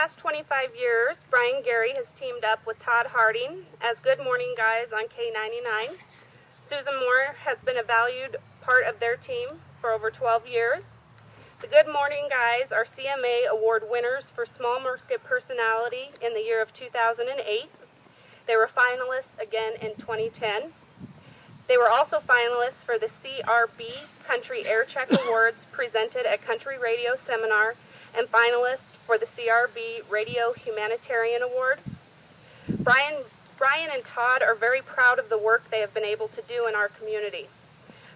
past 25 years, Brian Gary has teamed up with Todd Harding as Good Morning Guys on K99. Susan Moore has been a valued part of their team for over 12 years. The Good Morning Guys are CMA Award winners for Small Market Personality in the year of 2008. They were finalists again in 2010. They were also finalists for the CRB Country Air Check Awards presented at Country Radio Seminar and finalists for the CRB Radio Humanitarian Award. Brian and Todd are very proud of the work they have been able to do in our community.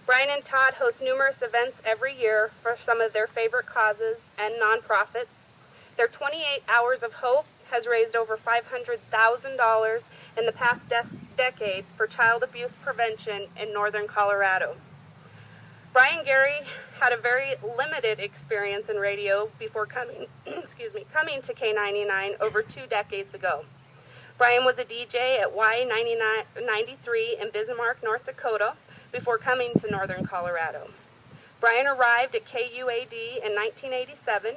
Brian and Todd host numerous events every year for some of their favorite causes and nonprofits. Their 28 Hours of Hope has raised over $500,000 in the past decade for child abuse prevention in northern Colorado. Brian Gary had a very limited experience in radio before coming to K99 over 2 decades ago. Brian was a DJ at Y93 in Bismarck, North Dakota, before coming to northern Colorado. Brian arrived at KUAD in 1987.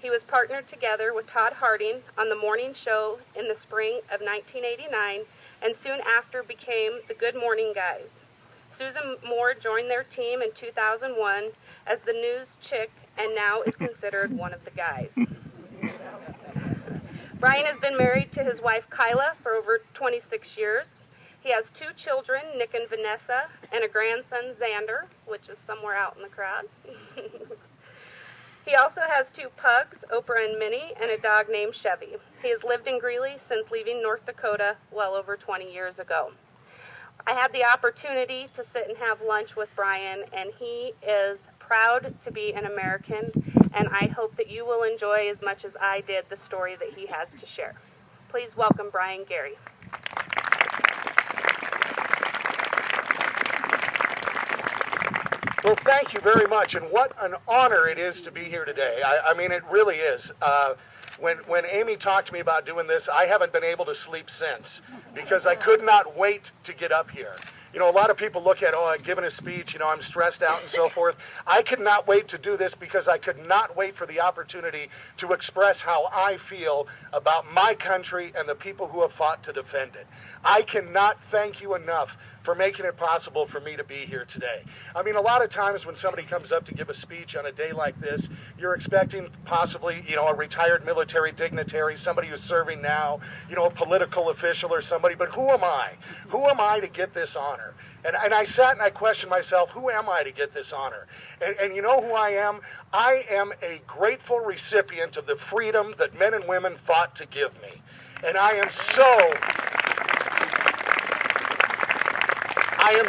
He was partnered together with Todd Harding on the morning show in the spring of 1989 and soon after became the Good Morning Guys. Susan Moore joined their team in 2001 as the news chick and now is considered one of the guys. Brian has been married to his wife Kyla for over 26 years. He has 2 children, Nick and Vanessa, and a grandson, Xander, which is somewhere out in the crowd. He also has 2 pugs, Oprah and Minnie, and a dog named Chevy. He has lived in Greeley since leaving North Dakota well over 20 years ago. I had the opportunity to sit and have lunch with Brian, and he is proud to be an American, and I hope that you will enjoy as much as I did the story that he has to share. Please welcome Brian Gary. Well, thank you very much, and what an honor it is to be here today. I mean, it really is. When Amy talked to me about doing this, I haven't been able to sleep since because I could not wait to get up here. You know, a lot of people look at, I'm giving a speech, I'm stressed out and so forth. I could not wait to do this because I could not wait for the opportunity to express how I feel about my country and the people who have fought to defend it. I cannot thank you enough for making it possible for me to be here today. I mean, a lot of times when somebody comes up to give a speech on a day like this, you're expecting possibly, a retired military dignitary, somebody who's serving now, a political official or somebody, but who am I? Who am I to get this honor? And I sat and I questioned myself, who am I to get this honor? And you know who I am? I am a grateful recipient of the freedom that men and women fought to give me. And I am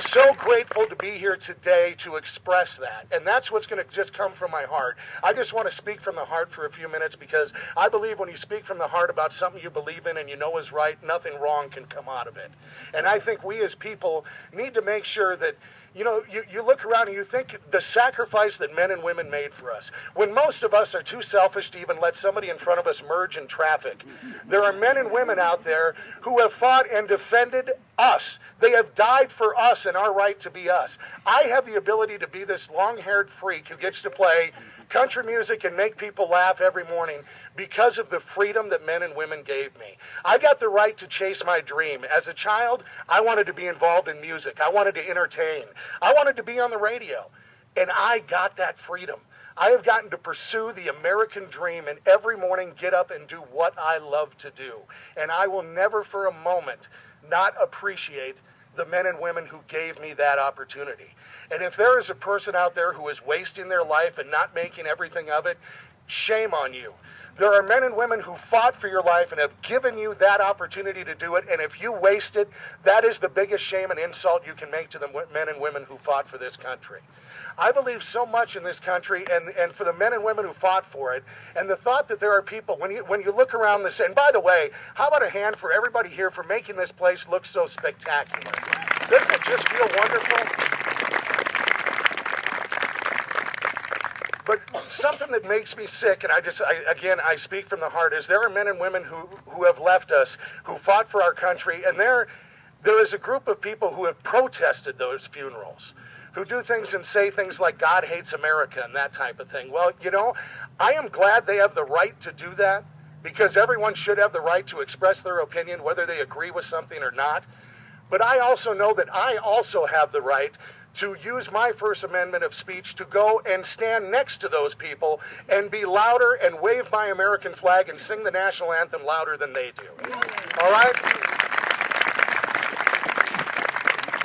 so grateful to be here today to express that. And that's what's going to just come from my heart. I just want to speak from the heart for a few minutes because I believe when you speak from the heart about something you believe in and you know is right, nothing wrong can come out of it. And I think we as people need to make sure that you look around and you think the sacrifice that men and women made for us. When most of us are too selfish to even let somebody in front of us merge in traffic, there are men and women out there who have fought and defended us. They have died for us and our right to be us. I have the ability to be this long-haired freak who gets to play country music and make people laugh every morning because of the freedom that men and women gave me. I got the right to chase my dream. As a child, I wanted to be involved in music. I wanted to entertain. I wanted to be on the radio. And I got that freedom. I have gotten to pursue the American dream and every morning get up and do what I love to do. And I will never for a moment not appreciate the men and women who gave me that opportunity. And if there is a person out there who is wasting their life and not making everything of it, shame on you. There are men and women who fought for your life and have given you that opportunity to do it, and if you waste it, that is the biggest shame and insult you can make to the men and women who fought for this country. I believe so much in this country and for the men and women who fought for it, and the thought that there are people, when you look around this, and by the way, how about a hand for everybody here for making this place look so spectacular? Doesn't it just feel wonderful? But something that makes me sick, and I speak from the heart, is there are men and women who have left us, who fought for our country, and there is a group of people who have protested those funerals, who do things and say things like God hates America and that type of thing. Well, I am glad they have the right to do that, because everyone should have the right to express their opinion, whether they agree with something or not. But I also know that I also have the right to use my First Amendment of speech to go and stand next to those people and be louder and wave my American flag and sing the national anthem louder than they do. All right?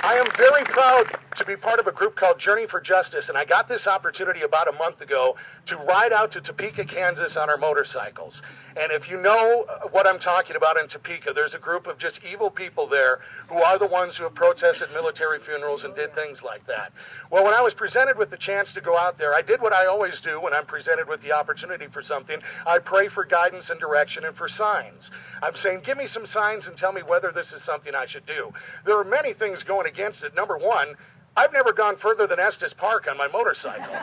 I am very proud to be part of a group called Journey for Justice, and I got this opportunity about a month ago to ride out to Topeka, Kansas on our motorcycles. And if you know what I'm talking about in Topeka, there's a group of just evil people there who are the ones who have protested military funerals and did things like that. Well, when I was presented with the chance to go out there, I did what I always do when I'm presented with the opportunity for something. I pray for guidance and direction and for signs. I'm saying, give me some signs and tell me whether this is something I should do. There are many things going against it. Number one, I've never gone further than Estes Park on my motorcycle.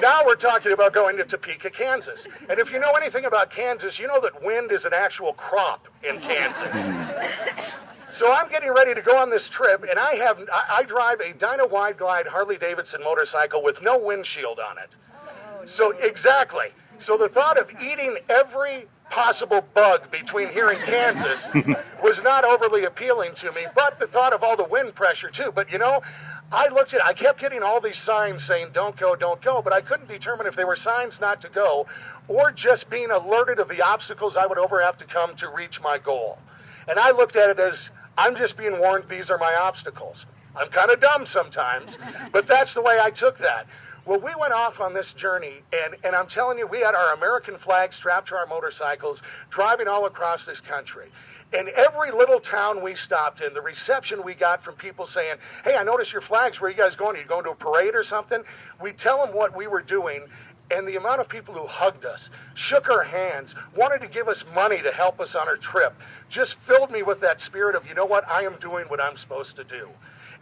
Now we're talking about going to Topeka, Kansas. And if you know anything about Kansas, you know that wind is an actual crop in Kansas. So I'm getting ready to go on this trip, and I drive a Dyna Wide Glide Harley-Davidson motorcycle with no windshield on it. So exactly. So the thought of eating every possible bug between here and Kansas was not overly appealing to me, but the thought of all the wind pressure too. But you know, I kept getting all these signs saying don't go, but I couldn't determine if they were signs not to go or just being alerted of the obstacles I would have to come to reach my goal. And I looked at it as, I'm just being warned these are my obstacles. I'm kind of dumb sometimes, but that's the way I took that. Well, we went off on this journey, and I'm telling you, we had our American flag strapped to our motorcycles, driving all across this country. In every little town we stopped in, the reception we got from people saying, hey, I noticed your flags. Where are you guys going? Are you going to a parade or something? We tell them what we were doing, and the amount of people who hugged us, shook our hands, wanted to give us money to help us on our trip, just filled me with that spirit of, you know what, I am doing what I'm supposed to do.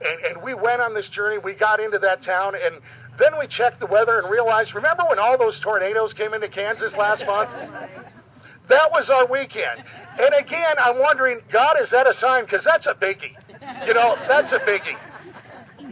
And we went on this journey. We got into that town, and then we checked the weather and realized, remember when all those tornadoes came into Kansas last month? That was our weekend. And again, I'm wondering, God, is that a sign? Because that's a biggie. You know, that's a biggie.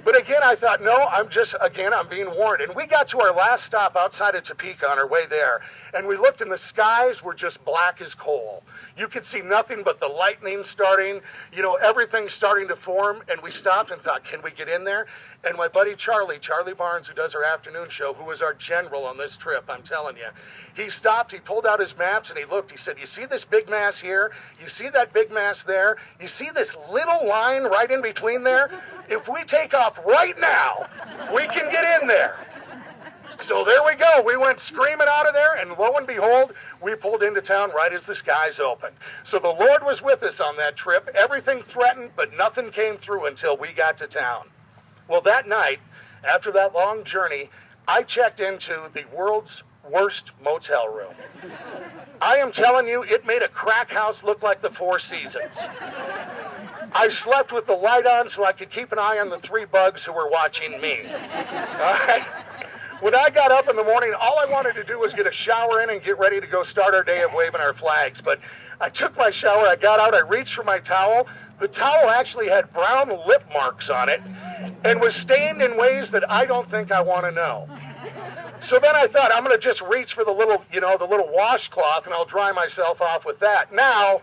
But again, I thought, no, I'm being warned. And we got to our last stop outside of Topeka on our way there, and we looked and the skies were just black as coal. You could see nothing but the lightning starting, you know, everything starting to form, and we stopped and thought, can we get in there? And my buddy Charlie Barnes, who does our afternoon show, who was our general on this trip, I'm telling you, he stopped, he pulled out his maps, and he looked. He said, you see this big mass here? You see that big mass there? You see this little line right in between there? If we take off right now, we can get in there. So there we go. We went screaming out of there, and lo and behold, we pulled into town right as the skies opened. So the Lord was with us on that trip. Everything threatened, but nothing came through until we got to town. Well, that night, after that long journey, I checked into the world's worst motel room. I am telling you, it made a crack house look like the Four Seasons. I slept with the light on so I could keep an eye on the three bugs who were watching me. All right? When I got up in the morning, all I wanted to do was get a shower in and get ready to go start our day of waving our flags. But I took my shower, I got out, I reached for my towel. The towel actually had brown lip marks on it and was stained in ways that I don't think I want to know. So then I thought, I'm going to just reach for the little, you know, the little washcloth, and I'll dry myself off with that. Now,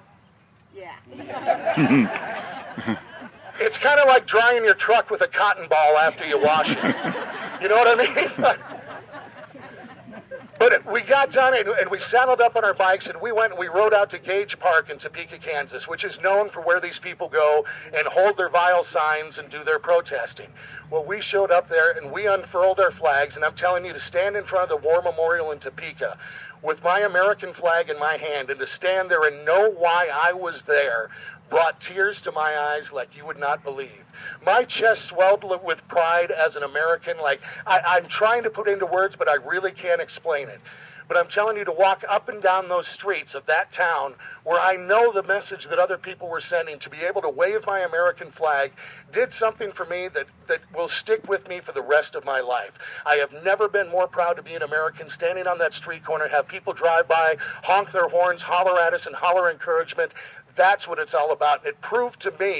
it's kind of like drying your truck with a cotton ball after you wash it. You know what I mean? But we got done, and we saddled up on our bikes, and we went and we rode out to Gage Park in Topeka, Kansas, which is known for where these people go and hold their vile signs and do their protesting. Well, we showed up there, and we unfurled our flags, and I'm telling you, to stand in front of the War Memorial in Topeka with my American flag in my hand and to stand there and know why I was there brought tears to my eyes like you would not believe. My chest swelled with pride as an American. Like, I'm trying to put into words, but I really can't explain it. But I'm telling you, to walk up and down those streets of that town where I know the message that other people were sending, to be able to wave my American flag, did something for me that will stick with me for the rest of my life. I have never been more proud to be an American, standing on that street corner, have people drive by, honk their horns, holler at us, and holler encouragement. That's what it's all about. And it proved to me